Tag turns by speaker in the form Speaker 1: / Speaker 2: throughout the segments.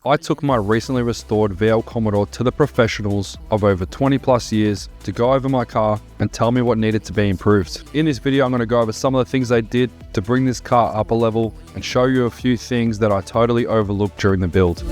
Speaker 1: I took my recently restored VL Commodore to the professionals of over 20 plus years to go over my car and tell me what needed to be improved. In this video, I'm going to go over some of the things they did to bring this car up a level and show you a few things that I totally overlooked during the build.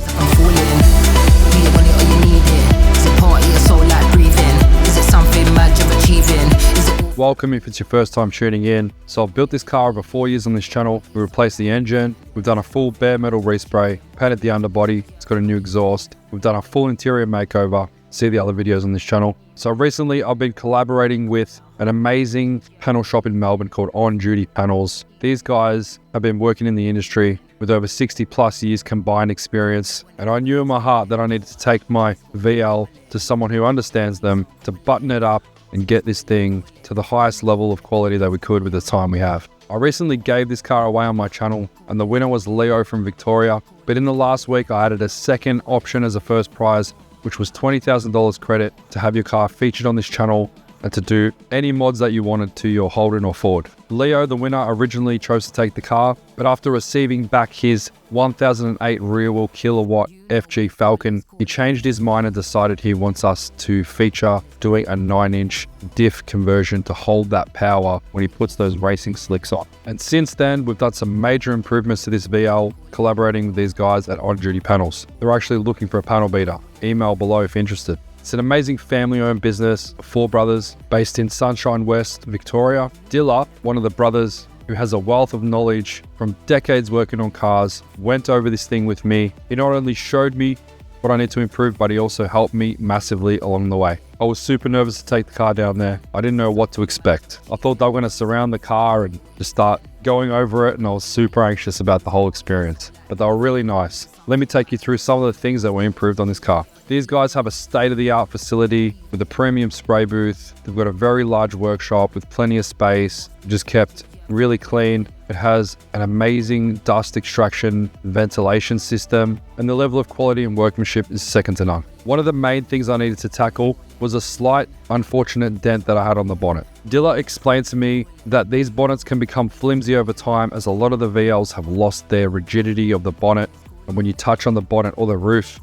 Speaker 1: Welcome if it's your first time tuning in. So I've built this car over 4 years on this channel. We replaced the engine, we've done a full bare metal respray, painted the underbody, it's got a new exhaust, we've done a full interior makeover. See the other videos on this channel. So recently I've been collaborating with an amazing panel shop in Melbourne called On Duty Panels. These guys have been working in the industry with over 60 plus years combined experience, and I knew in my heart that I needed to take my VL to someone who understands them to button it up and get this thing to the highest level of quality that we could with the time we have. I recently gave this car away on my channel and the winner was Leo from Victoria, but in the last week I added a second option as a first prize, which was $20,000 credit to have your car featured on this channel and to do any mods that you wanted to your Holden or Ford. Leo, the winner, originally chose to take the car, but after receiving back his 1008 rear wheel kilowatt FG Falcon, he changed his mind and decided he wants us to feature doing a 9-inch diff conversion to hold that power when he puts those racing slicks on. And since then, we've done some major improvements to this VL, collaborating with these guys at On Duty Panels. They're actually looking for a panel beater. Email below if interested. It's an amazing family-owned business of 4 brothers based in Sunshine West, Victoria. Dilla, one of the brothers who has a wealth of knowledge from decades working on cars, went over this thing with me. He not only showed me what I need to improve, but he also helped me massively along the way. I was super nervous to take the car down there. I didn't know what to expect. I thought they were going to surround the car and just start going over it, and I was super anxious about the whole experience. But they were really nice. Let me take you through some of the things that were improved on this car. These guys have a state-of-the-art facility with a premium spray booth. They've got a very large workshop with plenty of space, just kept really clean. It has an amazing dust extraction ventilation system, and the level of quality and workmanship is second to none. One of the main things I needed to tackle was a slight unfortunate dent that I had on the bonnet. Dilla explained to me that these bonnets can become flimsy over time as a lot of the VLs have lost their rigidity of the bonnet, and when you touch on the bonnet or the roof,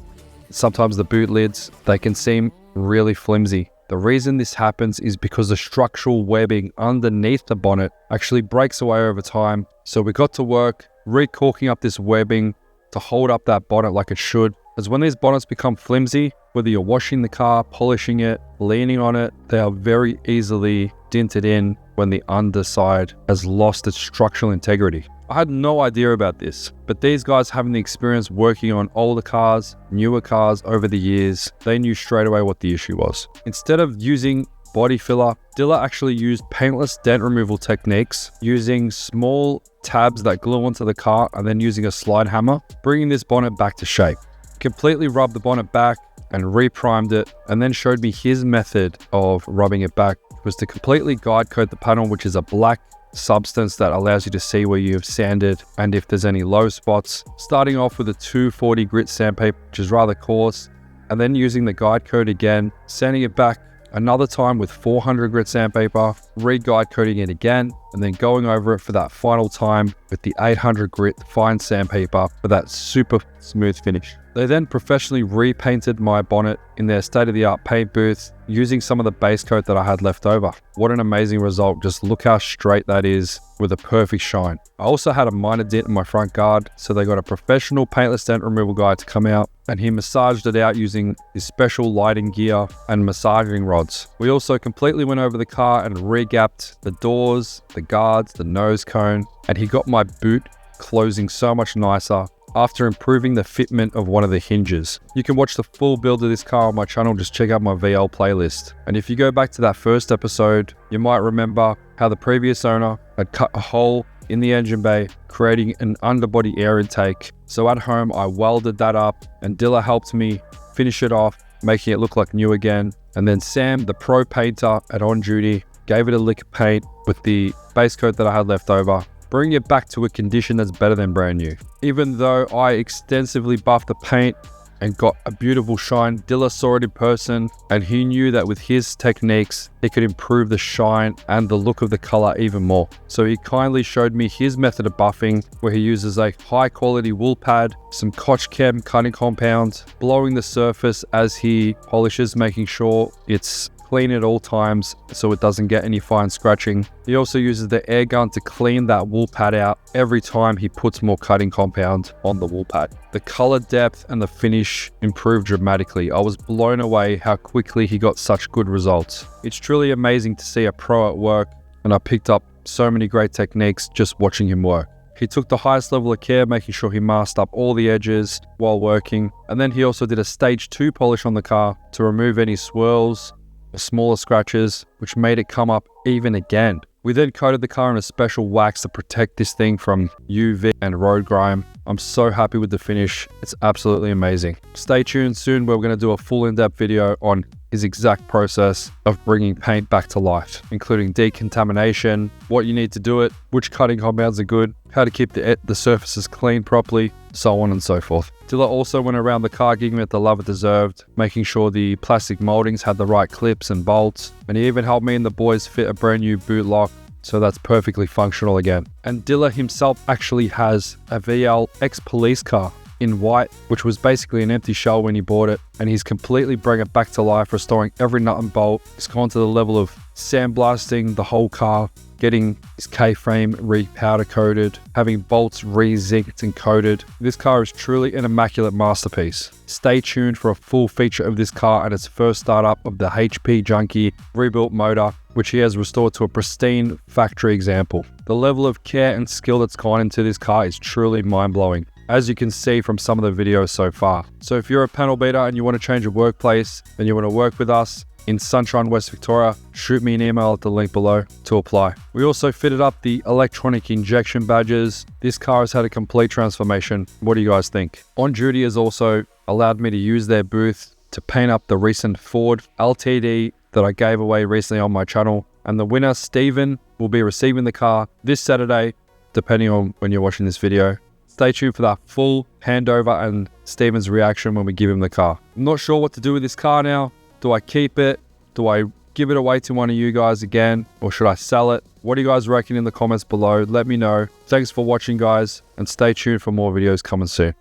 Speaker 1: sometimes the boot lids, they can seem really flimsy. The reason this happens is because the structural webbing underneath the bonnet actually breaks away over time. So we got to work re-caulking up this webbing to hold up that bonnet like it should. As when these bonnets become flimsy, whether you're washing the car, polishing it, leaning on it, they are very easily dented in when the underside has lost its structural integrity. I had no idea about this, but these guys having the experience working on older cars, newer cars over the years, they knew straight away what the issue was. Instead of using body filler, Dilla actually used paintless dent removal techniques, using small tabs that glue onto the car and then using a slide hammer, bringing this bonnet back to shape. Completely rubbed the bonnet back and re-primed it, and then showed me his method of rubbing it back was to completely guide coat the panel, which is a black substance that allows you to see where you've sanded and if there's any low spots. Starting off with a 240 grit sandpaper, which is rather coarse, and then using the guide coat again, sanding it back another time with 400 grit sandpaper, re-guide coating it again, and then going over it for that final time with the 800 grit fine sandpaper for that super smooth finish. They then professionally repainted my bonnet in their state-of-the-art paint booth using some of the base coat that I had left over. What an amazing result. Just look how straight that is with a perfect shine. I also had a minor dent in my front guard, so they got a professional paintless dent removal guy to come out, and he massaged it out using his special lighting gear and massaging rods. We also completely went over the car and re-gapped the doors, the guards, the nose cone, and he got my boot closing so much nicer after improving the fitment of one of the hinges. You can watch the full build of this car on my channel, just check out my VL playlist. And if you go back to that first episode, you might remember how the previous owner had cut a hole in the engine bay, creating an underbody air intake. So at home, I welded that up and Dilla helped me finish it off, making it look like new again. And then Sam, the pro painter at On Duty, gave it a lick of paint with the base coat that I had left over, bring it back to a condition that's better than brand new. Even though I extensively buffed the paint, and got a beautiful shine. Dilla saw it in person and he knew that with his techniques, he could improve the shine and the look of the color even more. So he kindly showed me his method of buffing, where he uses a high quality wool pad, some Koch Chem cutting compounds, blowing the surface as he polishes, making sure it's clean at all times so it doesn't get any fine scratching. He also uses the air gun to clean that wool pad out every time he puts more cutting compound on the wool pad. The color depth and the finish improved dramatically. I was blown away how quickly he got such good results. It's truly amazing to see a pro at work, and I picked up so many great techniques just watching him work. He took the highest level of care, making sure he masked up all the edges while working, and then he also did a stage 2 polish on the car to remove any swirls, smaller scratches, which made it come up even again. We then coated the car in a special wax to protect this thing from UV and road grime. I'm so happy with the finish. It's absolutely amazing. Stay tuned soon. We're going to do a full in-depth video on his exact process of bringing paint back to life, including decontamination, what you need to do it, which cutting compounds are good, how to keep the surfaces clean properly, so on and so forth. Dilla also went around the car giving it the love it deserved, making sure the plastic moldings had the right clips and bolts, and he even helped me and the boys fit a brand new boot lock, so that's perfectly functional again. And Dilla himself actually has a VL ex-police car in white, which was basically an empty shell when he bought it, and he's completely bringing it back to life, restoring every nut and bolt. He's gone to the level of sandblasting the whole car, getting his K-frame re-powder coated, having bolts re-zinked and coated. This car is truly an immaculate masterpiece. Stay tuned for a full feature of this car and its first startup of the HP Junkie rebuilt motor, which he has restored to a pristine factory example. The level of care and skill that's gone into this car is truly mind-blowing, as you can see from some of the videos so far. So if you're a panel beater and you want to change your workplace and you want to work with us in Sunshine, West Victoria, shoot me an email at the link below to apply. We also fitted up the electronic injection badges. This car has had a complete transformation. What do you guys think? On Duty has also allowed me to use their booth to paint up the recent Ford LTD that I gave away recently on my channel. And the winner, Steven, will be receiving the car this Saturday, depending on when you're watching this video. Stay tuned for that full handover and Steven's reaction when we give him the car. I'm not sure what to do with this car now. Do I keep it? Do I give it away to one of you guys again? Or should I sell it? What do you guys reckon in the comments below? Let me know. Thanks for watching, guys, and stay tuned for more videos coming soon.